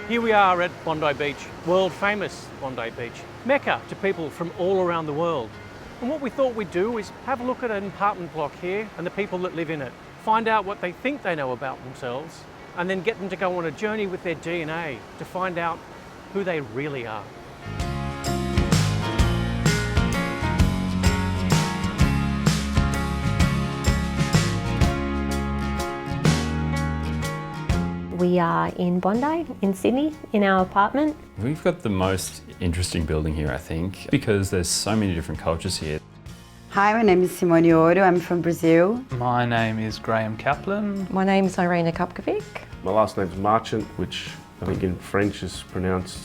Here we are at Bondi Beach, world famous Bondi Beach, Mecca to people from all around the world. And what we thought we'd do is have a look at an apartment block here and the people that live in it, find out what they think they know about themselves, and then get them to go on a journey with their DNA to find out who they really are. We are in Bondi, in Sydney, in our apartment. We've got the most interesting building here, I think, because there's so many different cultures here. Hi, my name is Simone Ouro, I'm from Brazil. My name is Graham Kaplan. My name is Irina Kopkovic. My last name's Marchant, which I think in French is pronounced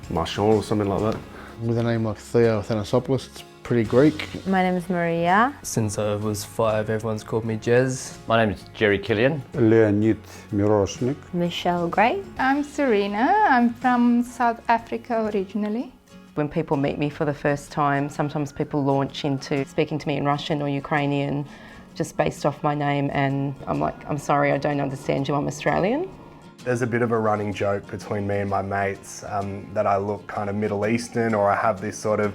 Marchand or something like that. With a name like Theo Athanasopoulos, it's pretty Greek. My name is Maria. Since I was 5, everyone's called me Jez. My name is Jerry Killian. Leonid Miroshnik. Michelle Gray. I'm Serena. I'm from South Africa originally. When people meet me for the first time, sometimes people launch into speaking to me in Russian or Ukrainian just based off my name, and I'm like, I'm sorry, I don't understand you, I'm Australian. There's a bit of a running joke between me and my mates that I look kind of Middle Eastern, or I have this sort of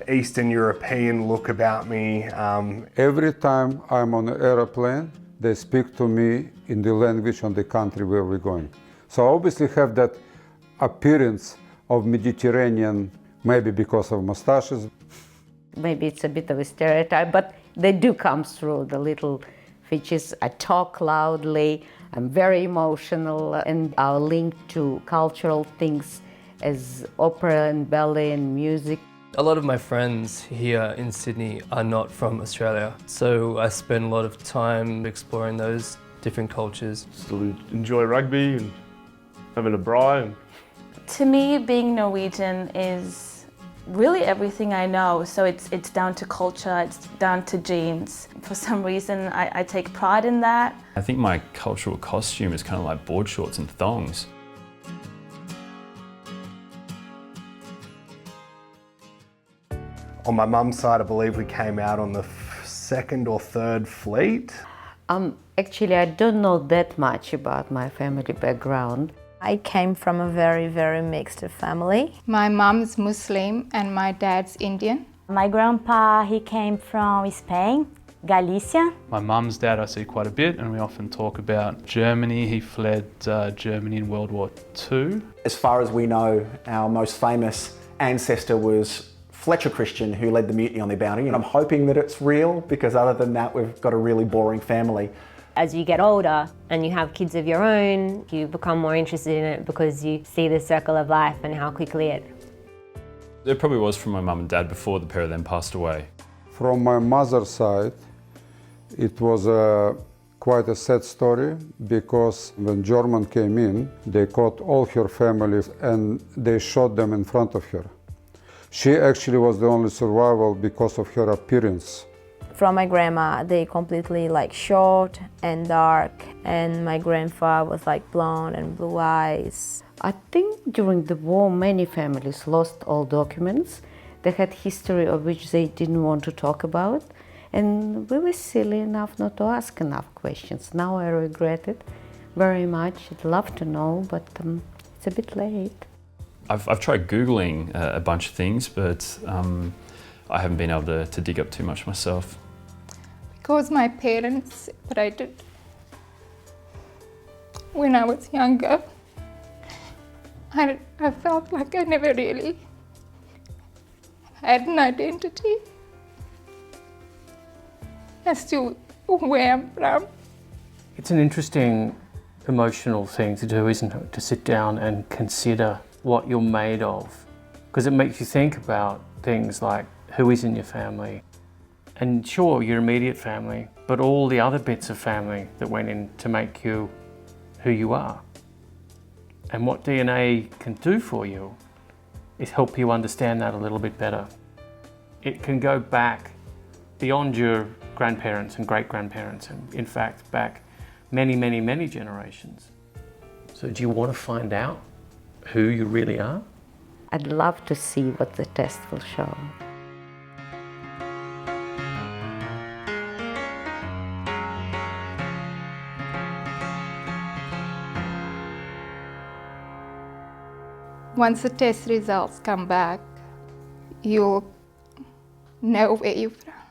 Eastern European look about me. Every time I'm on an aeroplane, they speak to me in the language of the country where we're going. So I obviously have that appearance of Mediterranean, maybe because of mustaches. Maybe it's a bit of a stereotype, but they do come through, the little features. I talk loudly, I'm very emotional, and our link to cultural things as opera and ballet and music. A lot of my friends here in Sydney are not from Australia, so I spend a lot of time exploring those different cultures. Still enjoy rugby and having a braai. To me, being Norwegian is really everything I know. So it's down to culture, it's down to genes. For some reason, I take pride in that. I think my cultural costume is kind of like board shorts and thongs. On my mum's side, I believe we came out on the second or third fleet. Actually, I don't know that much about my family background. I came from a very, very mixed family. My mom's Muslim and my dad's Indian. My grandpa, he came from Spain, Galicia. My mum's dad I see quite a bit, and we often talk about Germany. He fled Germany in World War II. As far as we know, our most famous ancestor was Fletcher Christian, who led the mutiny on the Bounty, and I'm hoping that it's real, because other than that, we've got a really boring family. As you get older and you have kids of your own, you become more interested in it because you see the circle of life and how quickly It probably was from my mum and dad before the pair of them passed away. From my mother's side, it was quite a sad story, because when German came in, they caught all her family and they shot them in front of her. She actually was the only survivor because of her appearance. From my grandma, they completely short and dark, and my grandfather was blonde and blue eyes. I think during the war, many families lost all documents. They had history of which they didn't want to talk about, and we were silly enough not to ask enough questions. Now I regret it very much. I'd love to know, but it's a bit late. I've tried Googling a bunch of things, but I haven't been able to dig up too much myself. Because my parents separated when I was younger, I felt like I never really had an identity as to where I'm from. It's an interesting emotional thing to do, isn't it? To sit down and consider what you're made of, because it makes you think about things like who is in your family, and sure, your immediate family, but all the other bits of family that went in to make you who you are. And what DNA can do for you is help you understand that a little bit better. It can go back beyond your grandparents and great-grandparents, and in fact back many, many, many generations. So do you want to find out who you really are? I'd love to see what the test will show. Once the test results come back, you'll know where you're from.